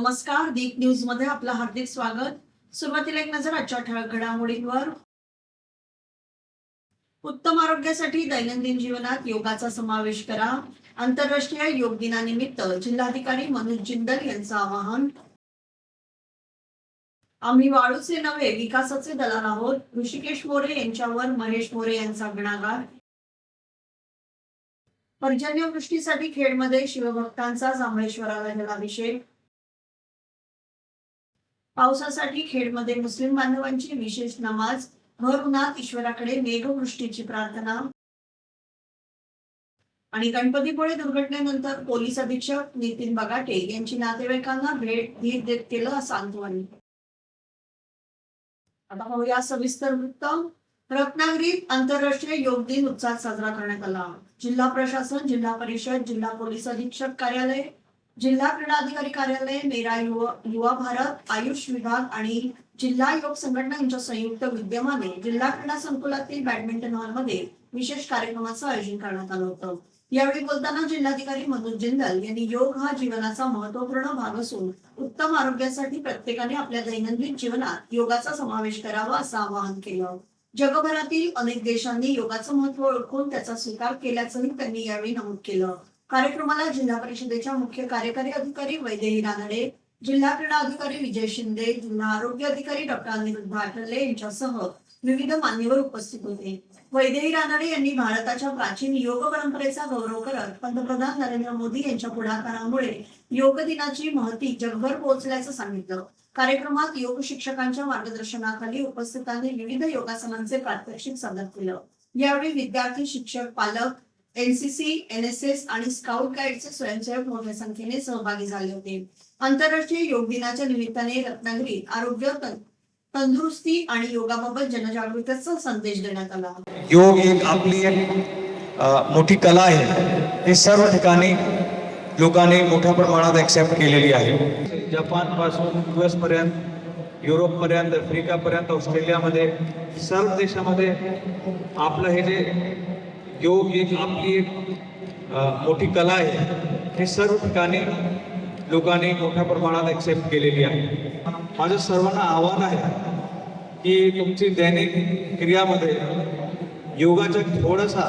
नमस्कार. दीप न्यूज मध्ये आपलं हार्दिक स्वागत. सुरुवातीला एक नजर आजच्या ठळक घडामोडींवर. उत्तम आरोग्यासाठी दैनंदिन जीवनात योगाचा समावेश करा. आंतरराष्ट्रीय योग दिनानिमित्त जिल्हाधिकारी मनोज जिंदल यांचं आवाहन. आम्ही वाळूचे नव्हे विकासाचे दलाल आहोत. ऋषिकेश मोरे यांच्यावर महेश मोरे यांचा गुणागार. पर्जन्यवृष्टीसाठी खेडमध्ये शिवभक्तांचा जांभळेश्वराला जलाभिषेक. पावसासाठी खेडमध्ये मुस्लिम बांधवांची विशेष नमाज. भर उन्हात ईश्वराकडे मेघवृष्टीची प्रार्थना. आणि गणपतीपुळे दुर्घटनेनंतर पोलीस अधीक्षक नितीन बगाटे यांची नातेवाईकांना भेट देत केलं सांत्वन. आता पाहूया सविस्तर वृत्त. रत्नागिरीत आंतरराष्ट्रीय योग दिन उत्साहात साजरा करण्यात आला. जिल्हा प्रशासन, जिल्हा परिषद, जिल्हा पोलीस अधीक्षक कार्यालय, जिल्हा क्रीडा अधिकारी कार्यालय, मेरा युवा भारत, आयुष विभाग आणि जिल्हा योग संघटना यांच्या संयुक्त विद्यमाने जिल्हा क्रीडा संकुलातील बॅडमिंटन हॉलमध्ये विशेष कार्यक्रमाचं आयोजन करण्यात आलं होतं. यावेळी बोलताना जिल्हाधिकारी मनोज जिंदल यांनी योग हा जीवनाचा महत्वपूर्ण भाग असून उत्तम आरोग्यासाठी प्रत्येकाने आपल्या दैनंदिन जीवनात योगाचा समावेश करावा असं आवाहन केलं. जगभरातील अनेक देशांनी योगाचं महत्व ओळखून त्याचा स्वीकार केल्याचंही त्यांनी यावेळी नमूद केलं. कार्यक्रमाला जिल्हा परिषदेच्या मुख्य कार्यकारी अधिकारी वैदेही रानडे, जिल्हा क्रीडा अधिकारी विजय शिंदे, जिल्हा आरोग्य अधिकारी डॉक्टर अनिरुद्ध आठवले यांच्यासह विविध मान्यवर उपस्थित होते. वैदेही रानडे यांनी भारताच्या प्राचीन योग परंपरेचा गौरव करत पंतप्रधान नरेंद्र मोदी यांच्या पुढाकारामुळे योग दिनाची महती जगभर पोहोचल्याचं सांगितलं. कार्यक्रमात योग शिक्षकांच्या मार्गदर्शनाखाली उपस्थितांनी विविध योगासनांचे प्रात्यक्षिक सादर केलं. यावेळी विद्यार्थी, शिक्षक, पालक, एनसीसी, एनएसएस आणि स्काउट गाईडचे स्वयंसेवक मोठ्या संख्येने सहभागी झाले होते. आंतरराष्ट्रीय योग दिनाच्या निमित्ताने रत्नागिरीत आरोग्य, तंदुरुस्ती आणि योगाबाबत जनजागृतीचा संदेश देण्यात आला. योग आपली मोठी कला आहे. हे सर्व ठिकाणी लोकांनी मोठ्या प्रमाणात ऍक्सेप्ट केलेली आहे. जपान पासून US पर्यंत, युरोप पर्यंत, आफ्रिका पर्यंत, ऑस्ट्रेलियामध्ये सर्व देशामध्ये आपलं हे जे योग आपली एक मोठी कला आहे हे सर्व ठिकाणी लोकांनी मोठ्या प्रमाणात ऍक्सेप्ट केलेली आहे. माझं सर्वांना आव्हान आहे की तुमची दैनिक क्रियामध्ये योगाचा थोडासा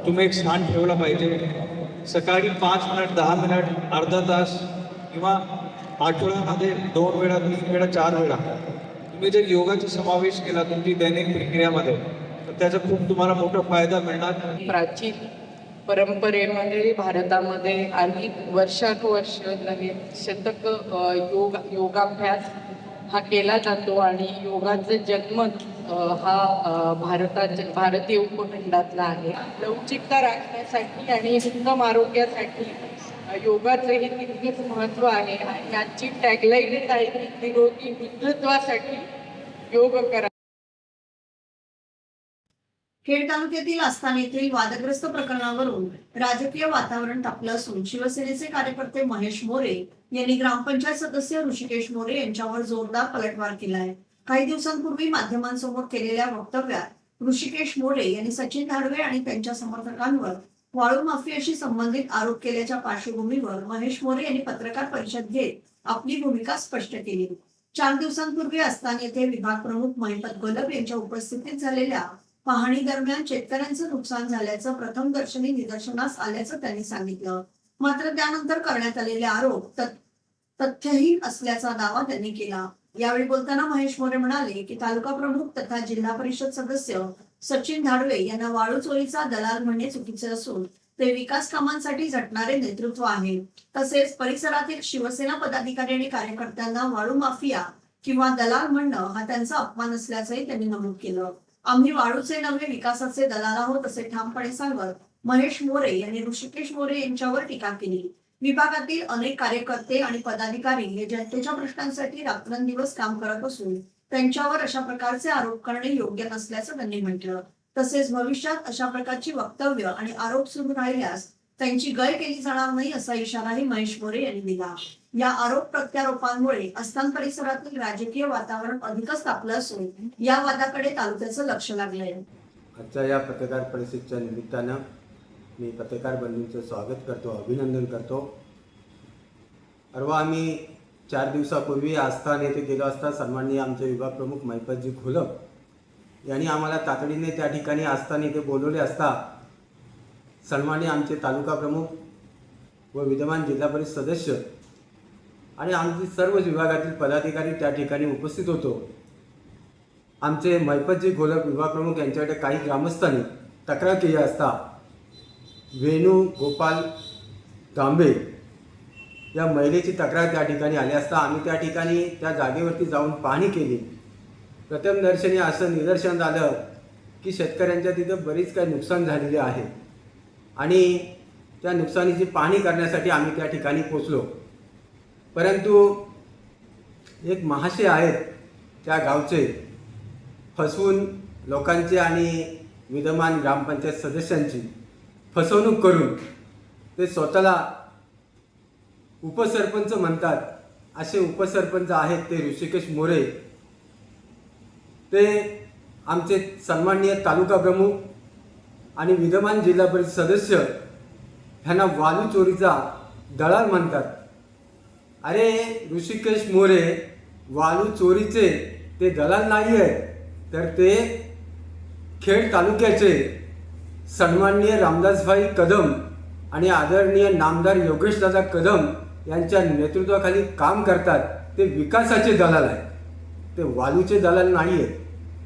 तुम्ही एक स्थान ठेवला पाहिजे. सकाळी 5 मिनिट, 10 मिनिट, अर्धा तास किंवा आठवड्यामध्ये 2 वेळा, 3 वेळा, 4 वेळा तुम्ही जर योगाचा समावेश केला तुमची दैनिक प्रक्रियामध्ये तर त्याचा खूप तुम्हाला मोठा फायदा मिळणार. प्राचीन परंपरेमध्ये भारतामध्ये अनेक वर्षानुवर्ष नवीन शतक योगाभ्यास हा केला जातो आणि योगाचा जन्म हा भारतीय उपखंडातला आहे. लवचिकता राखण्यासाठी आणि उत्तम आरोग्यासाठी योगाचंही तितकेच महत्त्व आहे. आणि याची टॅगलाईन आहे निरोगी वृद्धत्वासाठी योग करा. खेड तालुक्यातील आस्थान येथील वादग्रस्त प्रकरणावरून राजकीय वातावरण तापलं असून शिवसेनेचे कार्यकर्ते महेश मोरे यांनी ग्रामपंचायत सदस्य ऋषिकेश मोरे यांच्यावर जोरदार पलटवार केलाय. काही दिवसांपूर्वी माध्यमांसमोर केलेल्या वक्तव्यात ऋषिकेश मोरे यांनी सचिन धाडवे आणि त्यांच्या समर्थकांवर वाळू माफियाशी संबंधित आरोप केल्याच्या पार्श्वभूमीवर महेश मोरे यांनी पत्रकार परिषद घेत आपली भूमिका स्पष्ट केली. 4 दिवसांपूर्वी आस्थान येथे विभाग प्रमुख महिपत गोलब यांच्या उपस्थितीत झालेल्या पाहणी दरम्यान शेतकऱ्यांचं नुकसान झाल्याचं प्रथमदर्शनी निदर्शनास आल्याचं त्यांनी सांगितलं. मात्र त्यानंतर करण्यात आलेले आरोप तथ्यहीन असल्याचा दावा त्यांनी केला. यावेळी बोलताना महेश मोरे म्हणाले की तालुका प्रमुख तथा जिल्हा परिषद सदस्य सचिन धाडवे यांना वाळू चोरीचा दलाल म्हणणे चुकीचे असून ते विकास कामांसाठी झटणारे नेतृत्व आहे. तसेच परिसरातील शिवसेना पदाधिकारी आणि कार्यकर्त्यांना वाळू माफिया किंवा दलाल म्हणणं हा त्यांचा अपमान असल्याचंही त्यांनी नमूद केलं. आम्ही वाळूचे नव्हे विकासाचे दलाल आहोत असे ठामपणे सांगत महेश मोरे यांनी ऋषिकेश मोरे यांच्यावर टीका केली. विभागातील अनेक कार्यकर्ते आणि पदाधिकारी हे जनतेच्या प्रश्नांसाठी रात्रंदिवस काम करत असून त्यांच्यावर अशा प्रकारचे आरोप करणे योग्य नसल्याचं त्यांनी म्हटलं. तसेच भविष्यात अशा प्रकारची वक्तव्य आणि आरोप सुरू राहिल्यास त्यांची गय केली जाणार नाही असा इशाराही महेश मोरे यांनी दिला. या आरोप प्रत्यारोपांमुळे आस्थान परिसरातील राजकीय वातावरण अधिकच तापलं असून या वादाकडे तालुक्याचं लक्ष लागलंय. आजच्या या पत्रकार परिषदेच्या निमित्तानं मी पत्रकार बंधूंचं स्वागत करतो, अभिनंदन करतो. परवा आम्ही 4 दिवसापूर्वी आस्थान येथे गेलो असता सन्माननीय आमचे विभाग प्रमुख महिपतजी घोलप यांनी आम्हाला तातडीने त्या ठिकाणी आस्थान येथे बोलवले असता सन्माननीय आमचे तालुका प्रमुख व विद्यमान जिल्हा परिषद सदस्य आणि आमचे सर्व विभागातील पदाधिकारी त्या ठिकाणी उपस्थित होतो. आमचे महिपतजी घोलप विभाग प्रमुख यांच्याकडे काही ग्रामस्थांनी तक्रार केली असता वेणुगोपाल तांबे या महिलेची तक्रार त्या ठिकाणी आली असता आम्ही त्या ठिकाणी त्या जागेवरती जाऊन पाहणी केली. प्रथमदर्शनी असं निदर्शन आलं की शेतकऱ्यांच्या तिथं बरीच काही नुकसान झालेले आहे आणि त्या नुकसानीची पाहणी करण्यासाठी आम्ही त्या ठिकाणी पोचलो. परंतु एक महाशय आहेत त्या गावचे फसवून लोकांची आणि विद्यमान ग्रामपंचायत सदस्यांची फसवणूक करून ते स्वतःला उपसरपंच म्हणतात. असे उपसरपंच आहेत ते ऋषिकेश मोरे. ते आमचे सन्माननीय तालुका प्रमुख आणि विद्यमान जिल्हा परिषद सदस्य ह्यांना वालू चोरीचा दलाल म्हणतात. अरे ऋषिकेश मोरे वालू चोरीचे ते दलाल नाही आहेत, तर ते खेड तालुक्याचे सन्माननीय रामदासभाई कदम आणि आदरणीय नामदार योगेशदादा कदम यांच्या नेतृत्वाखाली काम करतात. ते विकासाचे दलाल आहेत, ते वालूचे दलाल नाही आहेत.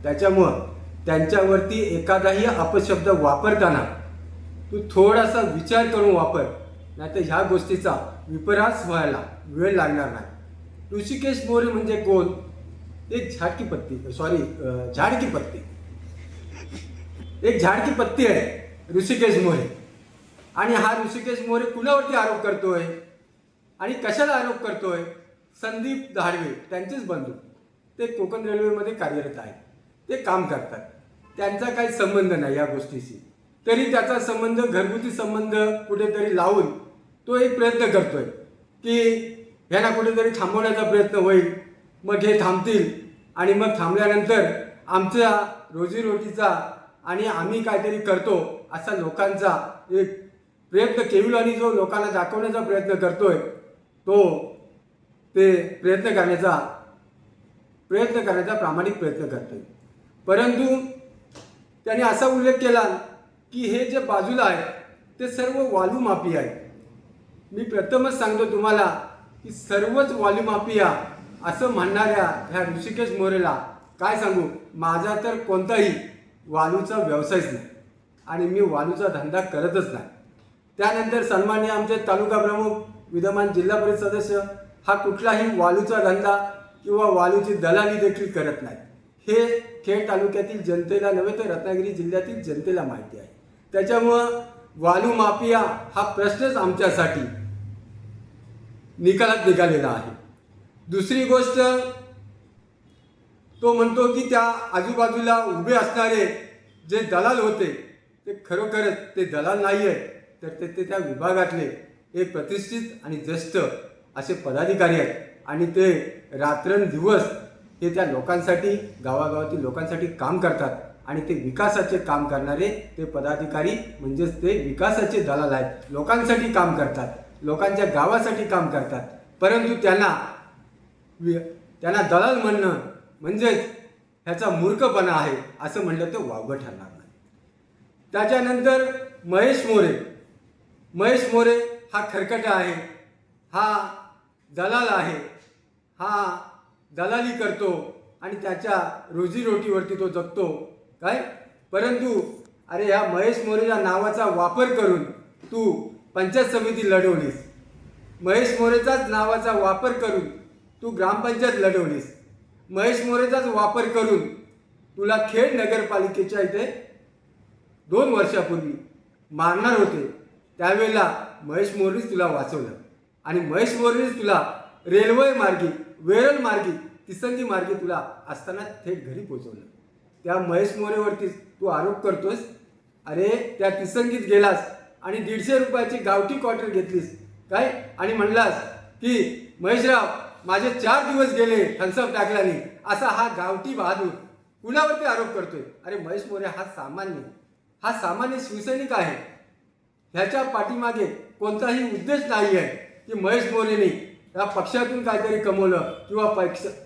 त्याच्यामुळं त्यांच्यावरती एखादाही अपशब्द वापरताना तू थोडासा विचार करून वापर, नाही तर ह्या गोष्टीचा विपरास व्हायला वेळ लागणार नाही. ऋषिकेश मोरे म्हणजे कोण? एक झाडकी पत्ती एक झाडकी पत्ती आहे ऋषिकेश मोरे. आणि हा ऋषिकेश मोरे कुणावरती आरोप करतोय आणि कशाला आरोप करतोय? संदीप धाडवे त्यांचेच बंधू, ते कोकण रेल्वेमध्ये कार्यरत आहेत, ते काम करतात. त्यांचा काही संबंध नाही या गोष्टीशी. तरी त्याचा संबंध घरगुती संबंध कुठेतरी लावून तो एक प्रयत्न करतोय की ह्यांना कुठेतरी थांबवण्याचा प्रयत्न होईल, मग हे थांबतील आणि मग थांबल्यानंतर आमच्या रोजीरोटीचा आणि आम्ही काहीतरी करतो असा लोकांचा एक प्रयत्न केविल आणि जो लोकांना दाखवण्याचा प्रयत्न करतोय तो ते प्रयत्न करण्याचा प्रामाणिक प्रयत्न करतोय. परंतु त्याने असा उल्लेख केला की हे जे बाजूला आहे ते सर्व वालू माफिया आहे. मी प्रथमच सांगतो तुम्हाला की सर्वच वालू माफिया असं म्हणणाऱ्या ह्या ऋषिकेश मोरेला काय सांगू, माझा तर कोणताही वालूचा व्यवसायच नाही आणि मी वालूचा धंदा करतच नाही. त्यानंतर सन्माननीय आमचे तालुका प्रमुख विद्यमान जिल्हा परिषद सदस्य हा कुठलाही वालूचा धंदा किंवा वालूची दलाली देखील करत नाही. हे खेड तालुक्यातील जनतेला नव्हे तर रत्नागिरी जिल्ह्यातील जनतेला माहिती आहे. त्याच्यामुळं वालू माफिया हा प्रश्नच आमच्यासाठी निकालात निघालेला आहे. दुसरी गोष्ट, तो म्हणतो की त्या आजूबाजूला उभे असणारे जे दलाल होते ते खरोखरच ते दलाल नाही आहेत, तर ते त्या विभागातले एक प्रतिष्ठित आणि ज्येष्ठ असे पदाधिकारी आहेत आणि ते रात्रंदिवस हे त्या लोकांसाठी, गावागावातील लोकांसाठी काम करतात आणि ते विकासाचे काम करणारे ते पदाधिकारी म्हणजेच ते विकासाचे दलाल आहेत. लोकांसाठी काम करतात, लोकांच्या गावासाठी काम करतात. परंतु त्यांना दलाल म्हणणं म्हणजेच ह्याचा मूर्खपणा आहे असं म्हणलं तर वावगं ठरणार नाही. त्याच्यानंतर महेश मोरे हा खरकटा आहे, हा दलाल आहे, हा दलाली करतो आणि त्याच्या रोजीरोटीवरती तो जगतो काय. परंतु अरे ह्या महेश मोरेच्या नावाचा वापर करून तू पंचायत समिती लढवलीस, महेश मोरेचाच नावाचा वापर करून तू ग्रामपंचायत लढवलीस, महेश मोरेचाच वापर करून तुला खेड नगरपालिकेच्या इथे 2 वर्षापूर्वी मारणार होते. त्यावेळेला महेश मोरेच तुला वाचवलं आणि महेश मोरेच तुला रेल्वे मार्गी, वेरळ मार्गी, तिसंगी मार्गी तुला असताना थेट घरी पोचवलं. त्या महेश मोरेवरती तू आरोप करतोस. अरे त्या तिसंगीत गेलास आणि 150 रुपयाची गावठी क्वार्टर घेतलीस काय आणि म्हणलास की महेशराव माझे 4 दिवस गेले थम्सअप टाकल्याने, असा हा गावठी बहादूर कुणावरती आरोप करतोय. अरे महेश मोरे हा सामान्य शिवसैनिक आहे. ह्याच्या पाठीमागे कोणताही उद्देश नाही आहे की महेश मोरेने या पक्षातून काहीतरी कमवलं किंवा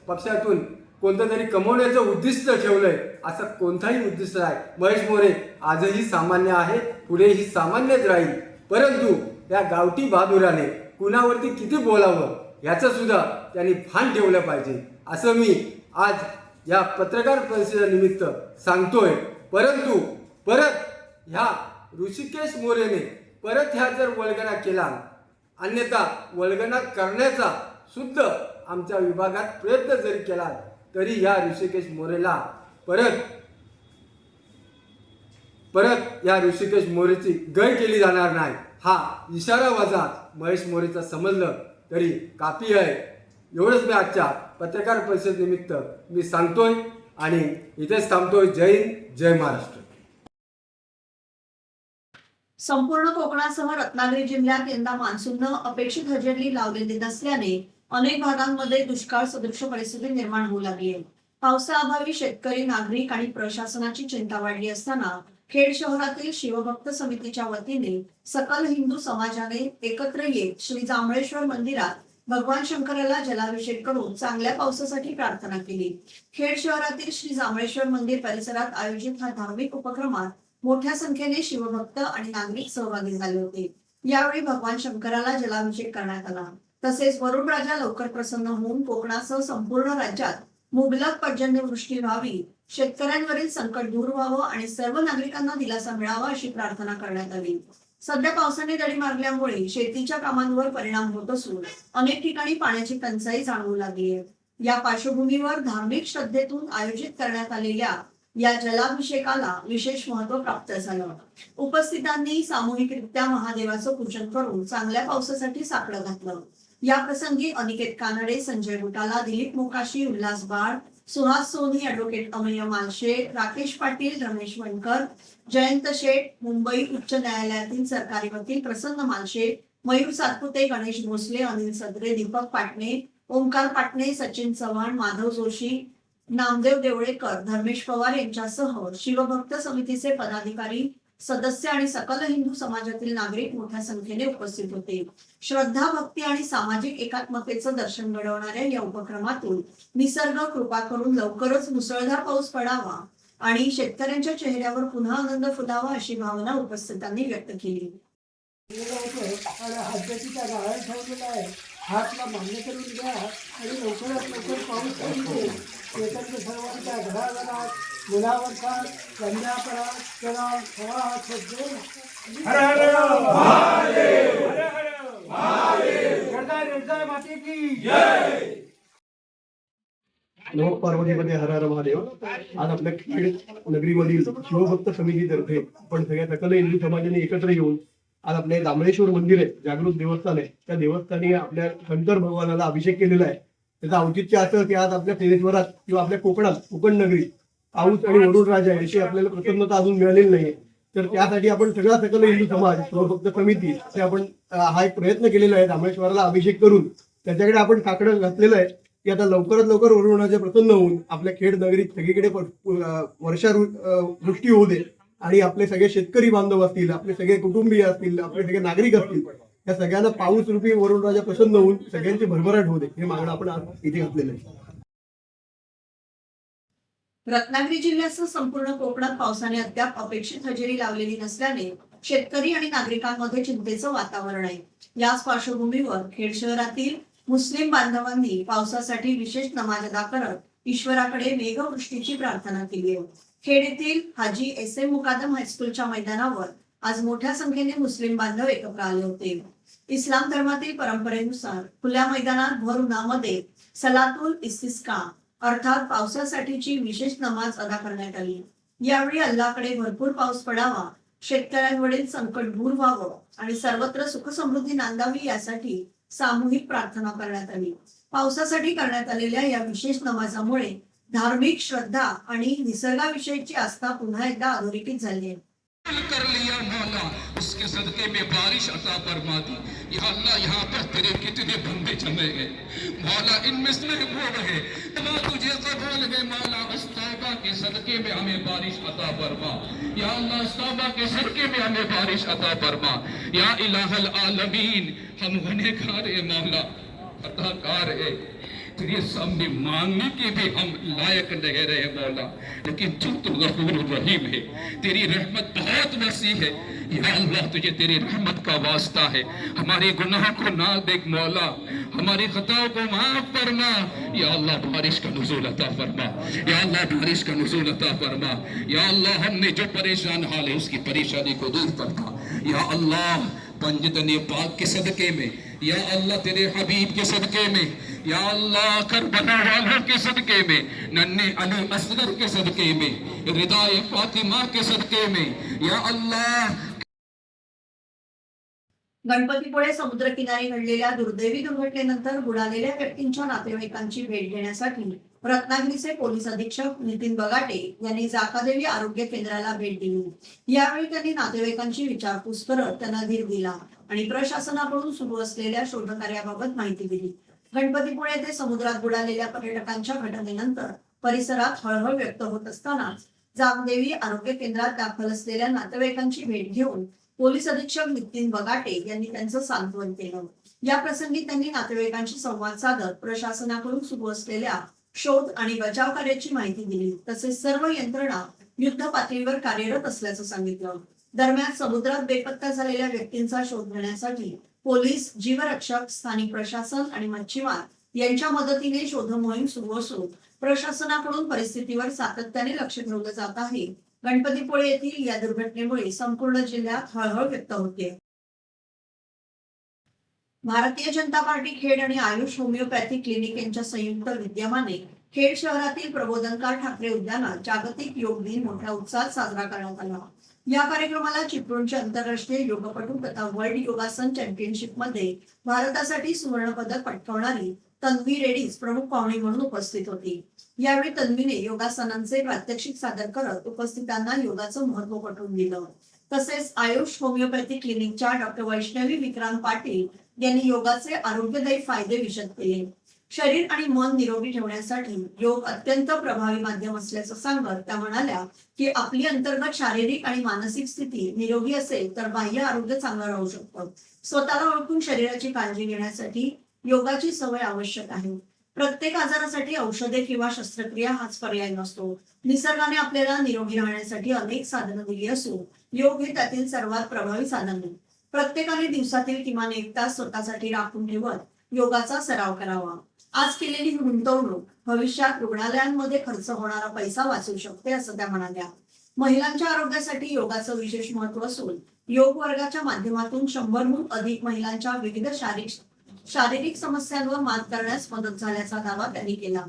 पक्षातून कोणतं तरी कमवण्याचं उद्दिष्ट ठेवलंय, असं कोणताही उद्दिष्ट नाही. महेश मोरे आजही सामान्य आहे, पुढेही सामान्यच राहील. परंतु या गावठी बहादुराने कुणावरती किती बोलावं याचं सुद्धा त्यांनी भान ठेवलं पाहिजे, असं मी आज या पत्रकार परिषदेनिमित्त सांगतोय. परंतु परत ह्या ऋषिकेश मोरेने परत ह्या जर वल्गना केला, अन्यथा वल्गना करण्याचा सुद्धा आमच्या विभागात प्रयत्न जरी केला तरी या ऋषिकेश मोरेला परत या ऋषिकेश मोरेची गय केली जाणार नाही. हा इशारा वजा महेश मोरेचा समजलं तरी काफी आहे. एवढंच मी आजच्या पत्रकार परिषद निमित्त मी सांगतोय आणि इथेच थांबतोय. जय हिंद, जय महाराष्ट्र. संपूर्ण कोकणासह रत्नागिरी जिल्ह्यात यंदा मान्सूननं अपेक्षित हजेरी लावलेली नसल्याने अनेक भागांमध्ये दुष्काळ सदृश परिस्थिती निर्माण होऊ लागली आहे. पावसाअभावी शेतकरी, नागरिक आणि प्रशासनाची चिंता वाढली असताना खेड शहरातील शिवभक्त समितीच्या वतीने सकल हिंदू समाजाने एकत्र येत श्री जांभळेश्वर मंदिरात भगवान शंकराला जलाभिषेक करून चांगल्या पावसासाठी प्रार्थना केली. खेड शहरातील श्री जांभळेश्वर मंदिर परिसरात आयोजित हा धार्मिक उपक्रमात मोठ्या संख्येने शिवभक्त आणि नागरिक सहभागी झाले होते. यावेळी भगवान शंकराला जलाभिषेक करण्यात आला. तसेच वरुण राजा लवकर प्रसन्न होऊन कोकणासह संपूर्ण राज्यात मुबलक पर्जन्यवृष्टी व्हावी, शेतकऱ्यांवरील संकट दूर व्हावं आणि सर्व नागरिकांना दिलासा मिळावा अशी प्रार्थना करण्यात आली. सध्या पावसाने दडी मारल्यामुळे शेतीच्या कामांवर परिणाम होत असून अनेक ठिकाणी पाण्याची टंचाई जाणवू लागली आहे. या पार्श्वभूमीवर धार्मिक श्रद्धेतून आयोजित करण्यात आलेल्या या जलाभिषेकाला विशेष महत्व प्राप्त झालं. उपस्थितांनी सामूहिकरित्या महादेवाचं पूजन करून चांगल्या पावसासाठी साकडं घातलं. या प्रसंगी अनिकेत कानडे, संजय बुटाला, दिलीप मोकाशी, उल्हास बाळ, सुहास सोनी, ॲडव्होकेट अमेय मालशे, राकेश पाटील, रमेश वणकर, जयंत शेठ, मुंबई उच्च न्यायालयातील सरकारी वकील प्रसन्न मालशे, मयूर सातपुते, गणेश भोसले, अनिल सदरे, दीपक पाटणे, ओंकार पाटणे, सचिन चव्हाण, माधव जोशी, नामदेव देवळेकर, धर्मेश पवार यांच्यासह शिवभक्त समितीचे पदाधिकारी, सदस्य आणि सकल हिंदू समाजातील नागरिक मोठ्या संख्येने उपस्थित होते. श्रद्धा, भक्ती आणि सामाजिक एकात्मतेचं दर्शन घडवणाऱ्या या उपक्रमातून निसर्ग कृपा करून लवकरच मुसळधार पाऊस पडावा आणि शेतकऱ्यांच्या चेहऱ्यावर पुन्हा आनंद फुलावा अशी भावना उपस्थितांनी व्यक्त केली. हद्दतीचा गाळा ठेवलेला आहे, हातला मान्य करून द्या आणि लवकरात लवकर पाऊस पडतो. शेतातल्या सर्वांच्या घराघरात मुलावरचा संध्याकाळात करा हवा सज्जन. हर हर महादेव, हर हर महादेव, जय माते की जय. नमो पार्वतीमध्ये हर हर महादेव. आज आपल्या खेड नगरीमधील शिवभक्त समितीतर्फे आपण सगळ्या सकल हिंदू समाजाने एकत्र येऊन आज आपले जांभळेश्वर मंदिर आहे, जागृत देवस्थान आहे, त्या देवस्थानी आपल्या शंकर भगवानाला अभिषेक केलेला आहे. त्याचं औचित्य असं की आज आपल्या देशभरात किंवा आपल्या कोकणात, कोकण नगरी पाऊस आणि वरुण राजा याची आपल्याला प्रसन्नता अजून मिळालेली नाहीये. तर त्यासाठी आपण सगळा सकल हिंदू समाज शिवभक्त समिती असे आपण हा एक प्रयत्न केलेला आहे. जांभळेश्वराला अभिषेक करून त्याच्याकडे आपण काकडं घातलेलं आहे की आता लवकरात लवकर वरुण राजा प्रसन्न होऊन आपल्या खेड नगरीत सगळीकडे वर्षावृष्टी होऊ दे आणि आपले सगळे शेतकरी बांधव असतील, आपले सगळे कुटुंबीय असतील, आपले सगळे नागरिक असतील, या सगळ्यांना पाऊस रूपी वरुण राजा प्रसन्न होऊन सगळ्यांची भरभराट होऊ दे हे मागणं आपण आज इथे घातलेलं आहे. रत्नागिरी जिल्ह्यासह संपूर्ण कोकणात पावसाने अद्याप अपेक्षित हजेरी लावलेली नसल्याने शेतकरी आणि नागरिकांमध्ये चिंतेचं वातावरण आहे. याच पार्श्वभूमीवर खेड शहरातील मुस्लिम बांधवांनी पावसासाठी विशेष नमाज अदा करत ईश्वराकडे मेघवृष्टीची प्रार्थना केली आहे. खेड येथील हाजी SM मुकादम हायस्कूलच्या मैदानावर आज मोठ्या संख्येने मुस्लिम बांधव एकत्र आले होते. इस्लाम धर्मातील परंपरेनुसार खुल्या मैदानात भर उन्हामध्ये सलातुल इस्तिस्का अर्थात पावसासाठीची विशेष नमाज अदा करण्यात आली. यावेळी अल्लाहकडे भरपूर पाऊस पडावा, शेतकऱ्यांवरील संकट दूर व्हावं आणि सर्वत्र सुख समृद्धी नांदावी यासाठी सामूहिक प्रार्थना करण्यात आली. पावसासाठी करण्यात आलेल्या या विशेष नमाजामुळे धार्मिक श्रद्धा आणि निसर्गाविषयीची आस्था पुन्हा एकदा अधोरेखित झाली आहे. कर लिया मौला, उसके सदके में बारिश अता फरमा दी. या अल्लाह, यहाँ पर तेरे कितने बंदे जमे हैं मौला, इनमें से वो रहे तुझे से बोल गए मौला, अस्तौबा के सदके में हमें बारिश अता फरमा. या अल्लाह, अस्तौबा के सदके में हमें बारिश अता फरमा. या इलाहल आलमीन, हम गुनहगार हैं मौला, अताकार है, तेरे सामने मांगने के भी हम लायक नहीं रहे मौला, लेकिन तू तो गफूर रहीम है, तेरी रहमत बहुत वसी है। या अल्लाह तुझे तेरी रहमत का वास्ता है, हमारे गुनाह को ना देख मौला, हमारी खताओं को माफ फरमा। या अल्लाह बारिश का नुज़ूल अता फरमा, या अल्लाह बारिश का नुज़ूल अता फरमा। या अल्लाह हमने जो परेशान हाल है उसकी परेशानी को दूर फरमा। या अल्लाह पंजतन पाक के सदके में, या अल्लाह तेरे हबीब के सदके में, या अल्लाह करबला वालों के सदके में, नन्हे अली असगर के सदके में, रिदाए फातिमा के सदके में, या अल्लाह गणपतीपुळे समुद्रकिनारी घडलेल्या दुर्दैवी दुर्घटनेनंतर बुडालेल्या व्यक्तींच्या नातेवाईकांची भेट घेण्यासाठी रत्नागिरीचे पोलीस अधीक्षक नितीन बगाटे यांनी जाकादेवी आरोग्य केंद्राला भेट दिली। यावेळी त्यांनी नातेवाईकांची विचारपूस करत त्यांना धीर दिला आणि प्रशासनाकडून सुरू असलेल्या शोधकार्याबाबत माहिती दिली। गणपतीपुळे येथे समुद्रात बुडालेल्या पर्यटकांच्या घटनेनंतर परिसरात हळहळ व्यक्त होत असतानाच जामदेवी आरोग्य केंद्रात दाखल असलेल्या नातेवाईकांची भेट घेऊन पोलीस अधीक्षक नितीन बगाटे यांनी त्यांचं सांत्वन केलं। या प्रसंगी त्यांनी नातेवाईकांशी संवाद साधत प्रशासनाकडून सुरू असलेल्या शोध आणि बचाव कार्याची माहिती दिली, तसेच सर्व यंत्रणा युद्ध पातळीवर कार्यरत असल्याचं सांगितलं। दरम्यान समुद्रात बेपत्ता झालेल्या व्यक्तींचा शोध घेण्यासाठी पोलीस, जीवरक्षक, स्थानिक प्रशासन आणि मच्छीमार यांच्या मदतीने शोध मोहीम सुरू असून प्रशासनाकडून परिस्थितीवर सातत्याने लक्ष ठेवलं जात आहे। गणपतीपुळे येथील या दुर्घटनेमुळे संपूर्ण जिल्ह्यात हळहळ व्यक्त होते। भारतीय जनता पार्टी खेड आणि आयुष होमिओपॅथी क्लिनिक यांच्या संयुक्त विद्यमाने खेड शहरातील प्रबोधनकार ठाकरे उद्यानात जागतिक योग दिन मोठ्या उत्साहात साजरा करण्यात आला। या कार्यक्रमाला चिपळूणचे आंतरराष्ट्रीय योगपटू तथा वर्ल्ड योगासन चॅम्पियनशिप मध्ये भारतासाठी सुवर्ण पदक पटकावणारी तन्वी रेड्डीज प्रमुख पाहुणी म्हणून उपस्थित होती। यावेळी तन्वीने योगासनांचे प्रात्यक्षिक सादर करत उपस्थितांना योगाचं महत्त्व पटवून दिलं। तसेच आयुष होमिओपॅथी क्लिनिकच्या डॉक्टर वैष्णवी विक्रांत पाटील यांनी योगाचे आरोग्यदायी फायदे विशद केले। शरीर आणि मन निरोगी ठेवण्यासाठी योग अत्यंत प्रभावी माध्यम असल्याचं सांगत त्या म्हणाल्या की आपली अंतर्गत शारीरिक आणि मानसिक स्थिती निरोगी असेल तर बाह्य आरोग्य चांगलं राहू शकतं। स्वतःला ओळखून शरीराची काळजी घेण्यासाठी योगाची सवय आवश्यक आहे। प्रत्येक आजारासाठी औषधे किंवा शस्त्रक्रिया हाच पर्याय नसतो। निसर्गाने आपल्याला निरोगी राहण्यासाठी अनेक साधनं दिली असून योग हे त्यातील सर्वात प्रभावी साधन आहे। प्रत्येकाने दिवसातील किमान 1 तास स्वतःसाठी राखून ठेवत योगाचा सराव करावा। आज केलेली गुंतवणूक भविष्यात रुग्णालयांमध्ये खर्च होणारा पैसा वाचवू शकते असं त्या म्हणाल्या। महिलांच्या आरोग्यासाठी योगाचं विशेष महत्त्व असून योग वर्गाच्या माध्यमातून 100हून अधिक महिलांच्या विविध शारीरिक समस्यांवर मात करण्यास मदत झाल्याचा दावा त्यांनी केला।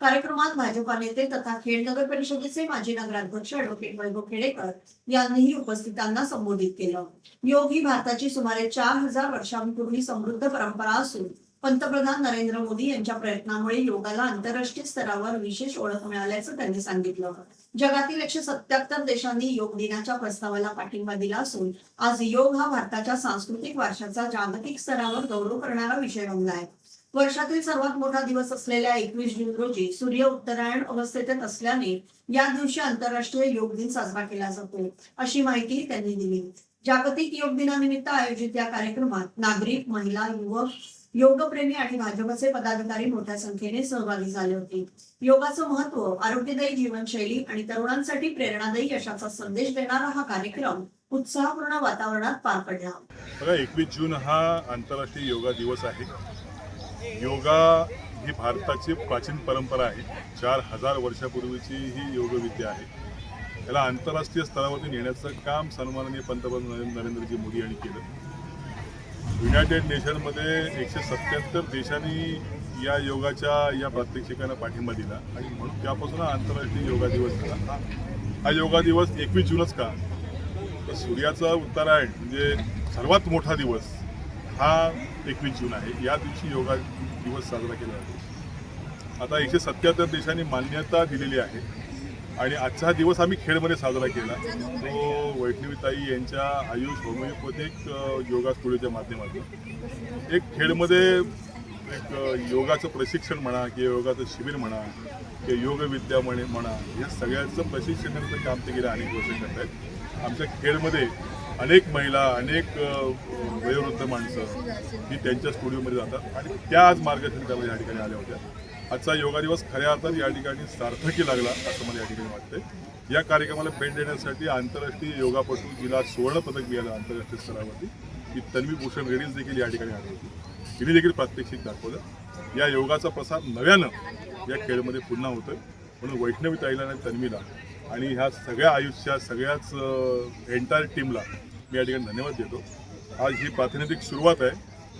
कार्यक्रमात भाजपा नेते तथा खेड नगर परिषदेचे माजी नगराध्यक्ष ॲडव्होकेट वैभव खेडेकर यांनीही उपस्थितांना संबोधित केलं। योग ही भारताची सुमारे 4000 वर्षांपूर्वी समृद्ध परंपरा असून पंतप्रधान नरेंद्र मोदी यांच्या प्रयत्नामुळे योगाला आंतरराष्ट्रीय स्तरावर विशेष ओळख मिळाल्याचं त्यांनी सांगितलं। जगातील 177 देशांनी योग दिनाच्या प्रस्तावाला पाठिंबा दिला असून आज योग हा भारताच्या सांस्कृतिक वारशाचा जागतिक स्तरावर गौरव करणारा विषय बनला आहे। वर्षातील सर्वात मोठा दिवस असलेल्या 21 जून रोजी सूर्य उत्तरायण अवस्थेत असल्याने या दिवशी आंतरराष्ट्रीय योग दिन साजरा केला जातो अशी माहिती त्यांनी दिली। जागतिक योग दिनानिमित्त आयोजित या कार्यक्रमात नागरिक, महिला, युवक, योगप्रेमी आणि भाजपचे पदाधिकारी मोठ्या संख्येने सहभागी झाले होते। योगाचं महत्त्व, आरोग्यदायी जीवनशैली आणि तरुणांसाठी प्रेरणादायी यशाचा संदेश देणारा हा कार्यक्रम उत्साहपूर्ण वातावरणात पार पडला। बघा, 21 जून हा आंतरराष्ट्रीय योगा दिवस आहे। योगा ही भारताची प्राचीन परंपरा आहे। 4000 वर्षापूर्वीची ही योगविद्या आहे। याला आंतरराष्ट्रीय स्तरावरती नेण्याचं काम सन्माननीय पंतप्रधान नरेंद्रजी मोदी यांनी केलं। युनायटेड नेशनमध्ये 177 देशांनी या योगाच्या या प्रात्यक्षिकांना पाठिंबा दिला आणि म्हणून त्यापासून आंतरराष्ट्रीय योगा दिवस झाला। हा योगा दिवस 21 जूनच का, तर सूर्याचा उत्तरायण म्हणजे सर्वात मोठा दिवस हा 21 जून आहे। या दिवशी योगा दिवस साजरा केला जातो। आता 177 देशांनी मान्यता दिलेली आहे आणि आजचा हा दिवस आम्ही खेडमध्ये साजरा केला। तो वैष्णवीताई यांच्या आयुष होमिओपॅथिक योगा स्टुडिओच्या माध्यमातून एक खेडमध्ये एक योगाचं प्रशिक्षण म्हणा किंवा योगाचं शिबिर म्हणा किंवा योगविद्या म्हणा, या सगळ्याचं प्रशिक्षण देण्याचं काम ते गेल्या अनेक वर्ष करत आहेत। आमच्या खेडमध्ये अनेक महिला, अनेक वयोवृद्ध माणसं ही त्यांच्या स्टुडिओमध्ये जातात आणि त्या आज मार्गदर्शन करायला या ठिकाणी आल्या होत्या. आजचा योगा दिवस खऱ्या अर्थात या ठिकाणी सार्थकी लागला असं मला या ठिकाणी वाटतंय. या कार्यक्रमाला भेट देण्यासाठी आंतरराष्ट्रीय योगापटू जिला सुवर्णपदक मिळालं आंतरराष्ट्रीय स्तरावरती, ही तन्वी भूषण रेड्डीज देखील या ठिकाणी आली होती. तिने देखील प्रात्यक्षिक दाखवलं. या योगाचा प्रसार नव्यानं या खेळमध्ये पुन्हा होतोय. म्हणून वैष्णवी ताईला आणि तन्वीला आणि ह्या सगळ्या आयुष्यात सगळ्याच एंटायर टीमला मी या ठिकाणी धन्यवाद देतो. आज ही प्रातिनिधिक सुरुवात आहे.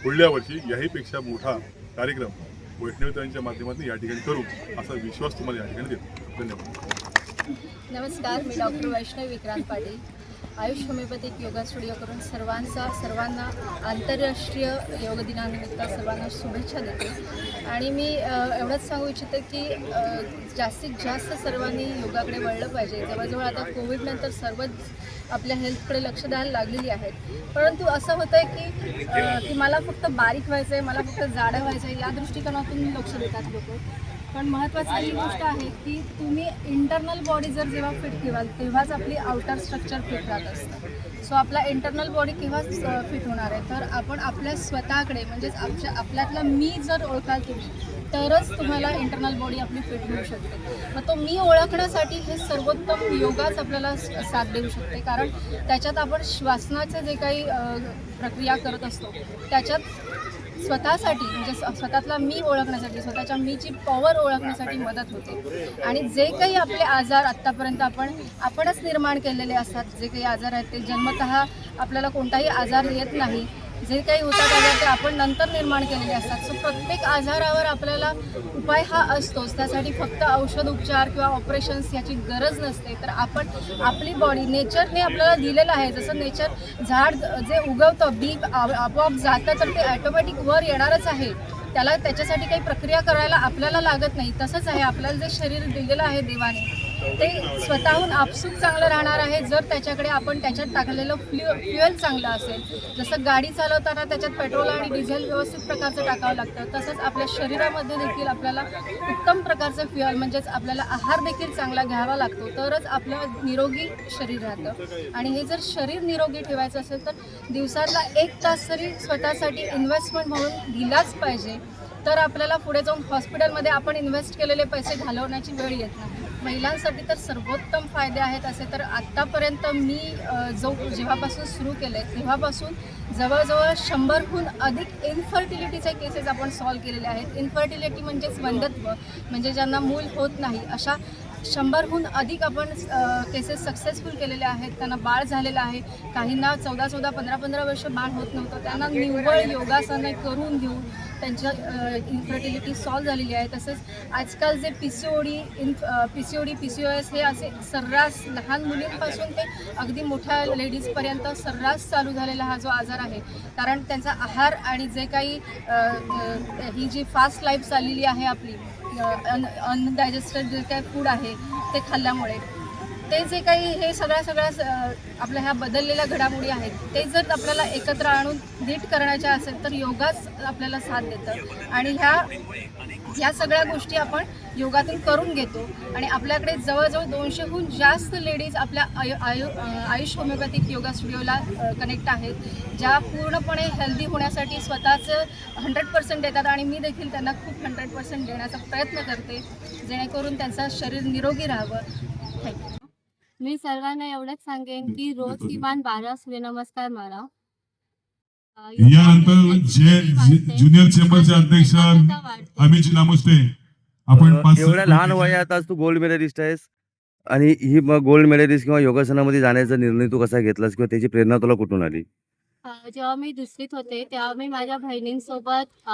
पुढल्या वर्षी याहीपेक्षा मोठा कार्यक्रम वैष्णवी ताईंच्या माध्यमातून या ठिकाणी करू असा विश्वास तुम्हाला या ठिकाणी देतो. धन्यवाद. नमस्कार, मी doctor Vaishnavi Vikrant Patil. Ayush homeopathic yoga studio करून सर्वांना आंतरराष्ट्रीय योग दिनानिमित्त सर्वांना शुभेच्छा देते. आणि मी एवढंच सांगू इच्छिते की जास्तीत जास्त सर्वांनी योगाकडे वळलं पाहिजे. जवळजवळ आता कोविडनंतर सर्वच आपल्या हेल्थकडे लक्ष द्यायला लागलेली आहेत. परंतु असं होतं आहे की मला फक्त बारीक व्हायचं आहे, मला फक्त जाडं व्हायचं आहे, या दृष्टिकोनातून लक्ष देतात लोक. पण महत्त्वाची ही गोष्ट आहे की तुम्ही इंटरनल बॉडी जर जेव्हा फिट ठेवाल तेव्हाच आपली आउटर स्ट्रक्चर फिट राहत असतं. सो आपला इंटरनल बॉडी केव्हा फिट होणार आहे, तर आपण आपल्या स्वतःकडे म्हणजेच आपल्यातला मी जर ओळखाल तुम्ही तरच तुम्हाला इंटरनल बॉडी आपली फिट होऊ शकते. मग तो मी ओळखण्यासाठी हे सर्वोत्तम योगाच आपल्याला साथ देऊ शकते. कारण त्याच्यात आपण श्वासनाचं जे काही प्रक्रिया करत असतो त्याच्यात स्वतःसाठी म्हणजे स्वतःतला मी ओळखण्यासाठी, स्वतःच्या मीची पॉवर ओळखण्यासाठी मदत होते. आणि जे काही आपले आजार आत्तापर्यंत आपणच निर्माण केलेले असतात, जे काही आजार आहेत ते जन्मतः आपल्याला कोणताही आजार येत नाही. जे काही होतात आजार ते आपण नंतर निर्माण केलेले असतात. सो प्रत्येक आजारावर आपल्याला उपाय हा असतोच. त्यासाठी फक्त औषध उपचार किंवा ऑपरेशन्स याची गरज नसते. तर आपण आपली बॉडी नेचरने आपल्याला दिलेलं आहे. जसं नेचर झाड जे उगवतं बी आपोआप जातं तर ते ॲटोमॅटिक वर येणारच आहे. त्याच्यासाठी काही प्रक्रिया करायला आपल्याला लागत नाही. तसंच आहे आपल्याला जे शरीर दिलेलं आहे देवाने ते स्वतःहून आपसूक चांगलं राहणार आहे जर त्याच्याकडे आपण त्याच्यात टाकलेलं फ्युएल चांगलं असेल. जसं गाडी चालवताना त्याच्यात पेट्रोल आणि डिझेल व्यवस्थित प्रकारचं टाकावं लागतं, तसंच आपल्या शरीरामध्ये देखील आपल्याला उत्तम प्रकारचं फ्युएल म्हणजेच आपल्याला आहार देखील चांगला घ्यावा लागतो, तरच आपलं निरोगी शरीर राहतं. आणि हे जर शरीर निरोगी ठेवायचं असेल तर दिवसातला 1 तास तरी स्वतःसाठी इन्व्हेस्टमेंट म्हणून दिलाच पाहिजे. तर आपल्याला पुढे जाऊन हॉस्पिटलमध्ये आपण इन्व्हेस्ट केलेले पैसे घालवण्याची वेळ येत नाही. महिलांसाठी तर सर्वोत्तम फायदे आहेत. असे तर आत्तापर्यंत मी जेव्हापासून सुरू केले तेव्हापासून जवळजवळ 100हून अधिक इन्फर्टिलिटीचे केसेस आपण सॉल्व केलेले आहेत. इन्फर्टिलिटी म्हणजेच वंध्यत्व, म्हणजे ज्यांना मूल होत नाही अशा 100हून अधिक आपण केसेस सक्सेसफुल केलेले आहेत. त्यांना बाळ झालेलं आहे. काहींना 14-14, 15-15 वर्ष बाळ होत नव्हतं. त्यांना निव्वळ योगासने करून घेऊन त्यांच्या इन्फर्टिलिटी सॉल्व झालेली आहे. तसेच आजकाल जे PCOD, PCOS हे असे सर्रास लहान मुलींपासून ते अगदी मोठ्या लेडीजपर्यंत सर्रास चालू झालेला हा जो आजार आहे, कारण त्यांचा आहार आणि जे काही ही जी फास्ट लाईफ चाललेली आहे आपली अनडायजेस्टेड जे काही फूड आहे ते खाल्ल्यामुळे ते जे काही हे सगळ्या आपल्या ह्या बदललेल्या घडामोडी आहेत ते जर आपल्याला एकत्र आणून नीट करण्याच्या असेल तर योगाच आपल्याला साथ देतं. आणि ह्या सगळ्या गोष्टी आपण योगातून करून घेतो. आणि आपल्याकडे जवळजवळ 200हून जास्त लेडीज आपल्या आयुष होमिओपॅथिक योगा स्टुडिओला कनेक्ट आहेत, ज्या पूर्णपणे हेल्दी होण्यासाठी स्वतःचं 100% देतात. आणि मी देखील त्यांना खूप 100% देण्याचा प्रयत्न करते जेणेकरून त्यांचं शरीर निरोगी राहावं. थँक्यू. मी सर्वांना एवढंच सांगेन की रोज किमान 12 सूर्यनमस्कार मारा. यानंतर ज्युनियर चेंबरचे अध्यक्ष अमित नामुष्टे आपण एवढ्या लहान वयात आज तू गोल्ड मेडलिस्ट आहेस आणि ही गोल्ड मेडलिस्ट किंवा योगासनामध्ये जाण्याचा निर्णय तू कसा घेतलास किंवा त्याची प्रेरणा तुला कुठून आली? जेव्हा मी 2रीत होते तेव्हा मी माझ्या बहिणींसोबत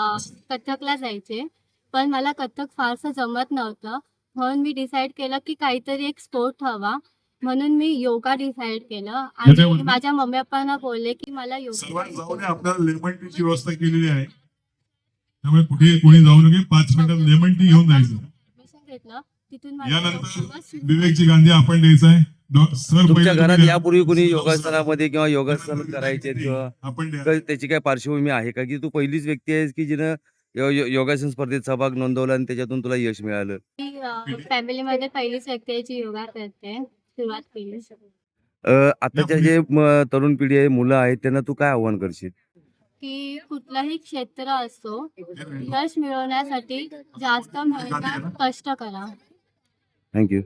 कथ्थकला जायचे, पण मला कथ्थक फारसं जमत नव्हतं. म्हणून मी डिसाईड केलं की काहीतरी एक स्पोर्ट हवा, म्हणून मी योगा डिसाईड केलं. आणि माझ्या मम्मी पप्पांना बोलले की मला योगा जाऊन आपल्याला लेमन टीची व्यवस्था केलेली आहे, त्यामुळे कुठे कोणी जाऊ नये. 5 मिनिटात लेमन टी घेऊन जायचं. घेतलं तिथून यानंतर विवेकजी गांधी आपण द्यायचं आहे. सर तुमच्या घरात यापूर्वी कोणी योगासनामध्ये किंवा योगासन करायचे किंवा आपण त्याची काय पार्श्वभूमी आहे का, की तू पहिलीच व्यक्ती आहेस की जिनं योगासन स्पर्धेत सहभाग नोंदवला आणि त्याच्यातून तुला यश मिळालं? फॅमिलीमध्ये पहिलीच व्यक्ती आहे जी योगा करते, सुरुवात केली. आताच्या जे तरुण पिढी आहे, मुलं आहेत, त्यांना तू काय आव्हान करशील? की कुठलाही क्षेत्र असो, यश मिळवण्यासाठी जास्त मेहनत कष्ट करा. थँक्यू.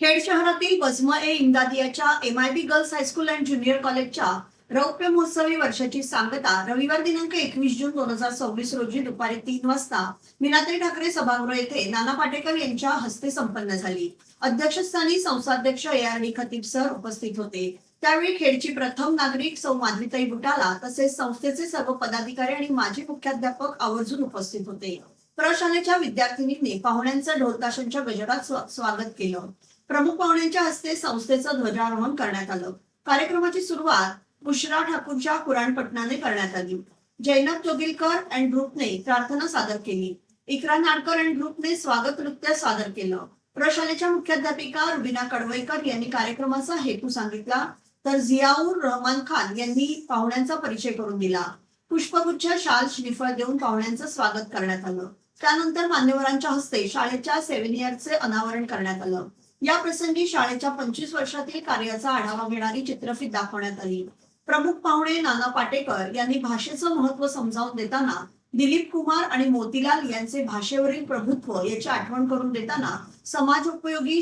खेड शहरातील बजम ए इमदादियाच्या MIB girls high school and junior कॉलेजच्या रौप्य महोत्सवी वर्षाची सांगता रविवार दिनांक 21 जून 2026 रोजी दुपारी 3 वाजता मीनाताई ठाकरे सभागृह येथे नाना पाटेकर यांच्या हस्ते संपन्न झाली. अध्यक्षस्थानी संस्थाध्यक्ष ARD खतीब सर उपस्थित होते. त्यावेळी खेडची प्रथम नागरिक सौ माधवीताई बुटाला तसेच संस्थेचे सर्व पदाधिकारी आणि माजी मुख्याध्यापक आवर्जून उपस्थित होते. प्रशालेच्या विद्यार्थिनींनी पाहुण्यांचं ढोलताशांच्या गजरात स्वागत केलं. प्रमुख पाहुण्यांच्या हस्ते संस्थेचं ध्वजारोहण करण्यात आलं. कार्यक्रमाची सुरुवात बुशरा ठाकूरच्या कुराण पठणाने करण्यात आली. जैनब जोगिलकर अँड ग्रुपने प्रार्थना सादर केली. इकरा नाडकर अँड ग्रुपने स्वागत नृत्य सादर केलं. प्रशालेच्या मुख्याध्यापिका रुबिना कडवईकर यांनी कार्यक्रमाचा हेतू सांगितला, तर जियाऊर रहमान खान यांनी पाहुण्यांचा परिचय करून दिला. पुष्पगुच्छ, शाल, श्रीफळ देऊन पाहुण्यांचं स्वागत करण्यात आलं. त्यानंतर मान्यवरांच्या हस्ते शाळेच्या 7 इयर्सचे अनावरण करण्यात आलं. या प्रसंगी शाळेच्या 25 वर्षातील कार्याचा आढावा घेणारी चित्रफित दाखवण्यात आली. प्रमुख पाहुणे नाना पाटेकर यांनी भाषेचं महत्त्व समजावून देताना दिलीप कुमार आणि मोतीलाल यांचे भाषेवरील प्रभुत्व याची आठवण करून देताना समाजोपयोगी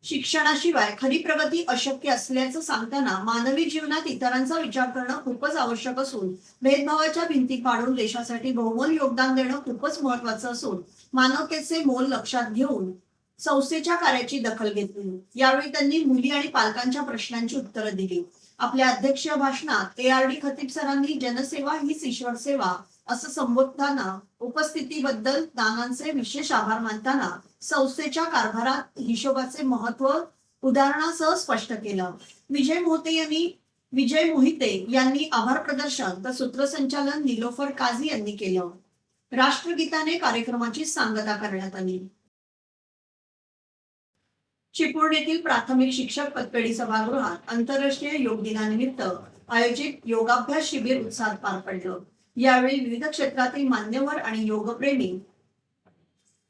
शिक्षणाशिवाय खरी प्रगती अशक्य असल्याचं सांगताना मानवी जीवनात इतरांचा विचार करणं खूपच आवश्यक असून भेदभावाच्या भिंती पाडून देशासाठी बहुमोल योगदान देणं खूपच महत्वाचं असून मानवतेचे मोल लक्षात घेऊन संस्थेच्या कार्याची दखल घेतली. यावेळी त्यांनी मुली आणि पालकांच्या प्रश्नांची उत्तरं दिली. आपल्या अध्यक्षीय भाषणात ARD खतीब सरांनी जनसेवा हीच ईश्वर सेवा असं संबोधताना उपस्थितीबद्दल नानांचे विशेष आभार मानताना संस्थेच्या कारभारात हिशोबाचे महत्व उदाहरणासह स्पष्ट केलं. विजय मोहिते यांनी आभार प्रदर्शन तर सूत्रसंचालन निलोफर काझी यांनी केलं. राष्ट्रगीताने कार्यक्रमाची सांगता करण्यात आली. चिपळूण येथील प्राथमिक शिक्षक पतपेढी सभागृहात आंतरराष्ट्रीय योग दिनानिमित्त आयोजित योगाभ्यास शिबिर उत्साहात पार पडलं. यावेळी विविध क्षेत्रातील मान्यवर आणि योगप्रेमी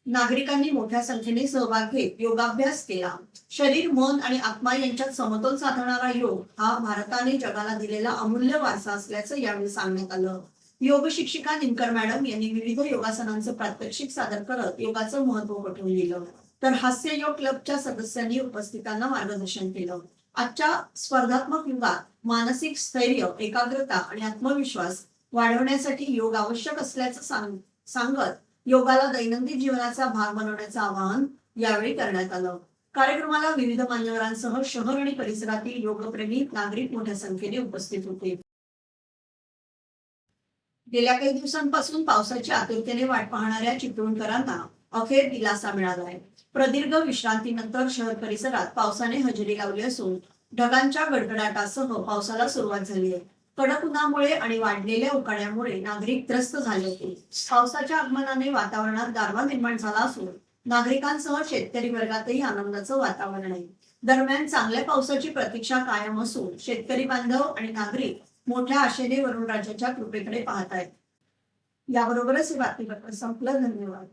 नागरिकांनी मोठ्या संख्येने सहभाग घेत योगाभ्यास केला. शरीर, मन आणि आत्मा यांच्यात समतोल साधणारा योग हा भारताने जगाला दिलेला अमूल्य वारसा असल्याचं यावेळी सांगण्यात आलं. योग शिक्षिका निमकर मॅडम यांनी विविध योगासनांचं प्रात्यक्षिक सादर करत योगाचं महत्त्व पटवून दिलं. तर हास्य योग क्लबच्या सदस्यांनी उपस्थितांना मार्गदर्शन केलं. आजच्या स्पर्धात्मक युगात मानसिक स्थैर्य, एकाग्रता आणि आत्मविश्वास वाढवण्यासाठी योग आवश्यक असल्याचं सांगत योगाला दैनंदिन जीवनाचा भाग बनवण्याचं आवाहन यावेळी करण्यात आलं. कार्यक्रमाला विविध मान्यवरांसह शहर आणि परिसरातील योगप्रेमी नागरिक मोठ्या संख्येने उपस्थित होते. गेल्या काही दिवसांपासून पावसाची आतुरतेने वाट पाहणाऱ्या चिपळूणकरांना अखेर दिलासा मिळालाय. प्रदीर्घ विश्रांतीनंतर शहर परिसरात पावसाने हजेरी लावली असून ढगांच्या गडगडाटासह पावसाला सुरुवात झाली आहे. कडक उन्हामुळे आणि वाढलेल्या उकाड्यामुळे नागरिक त्रस्त झाले होते. पावसाच्या आगमनाने वातावरणात गारवा निर्माण झाला असून नागरिकांसह शेतकरी वर्गातही आनंदाचं वातावरण आहे. दरम्यान चांगल्या पावसाची प्रतीक्षा कायम असून शेतकरी बांधव आणि नागरिक मोठ्या आशेने वरुणराजाच्या कृपेकडे पाहत आहेत. याबरोबरच हे बातमीपत्र संपलं. धन्यवाद.